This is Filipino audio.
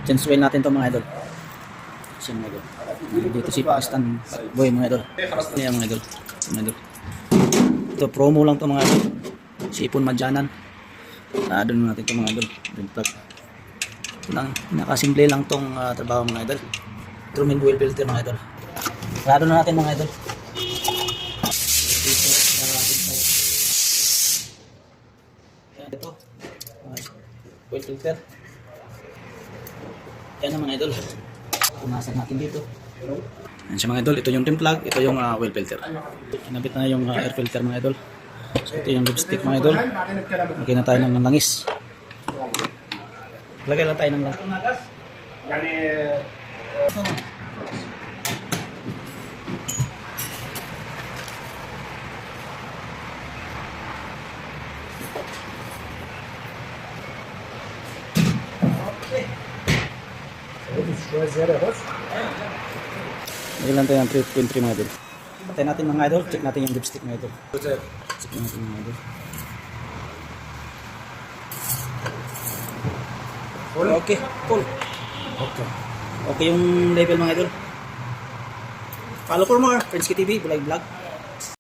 Change oil natin to mga idol. Siya mga idol. Dito si Pakistan boy mga idol. Ayan mga idol. Mga idol. Ito promo lang to mga idol. Sipon Madyanan. Doon natin to mga idol. Ito lang, nakasimple lang tong trabaho mga idol. Drum and oil filter mga idol. Sarado na natin mga idol. Ito. Oil filter. Yan ang mga idol. Pumasok natin dito. Yan siya mga idol. Ito yung rim plug. Ito yung oil filter. Kinabit na yung air filter mga idol. So ito yung lipstick mga idol. Lagay na tayo ng langis. Lagay lang tayo ng langis. Lagay lang tayo ng 3.3 mga idol. Patay natin mga idol. Check natin yung lipstick mga idol. Check natin mga idol. Okay, cool. Okay yung level mga idol. Follow for more. Friends TV, Bulag Vlog.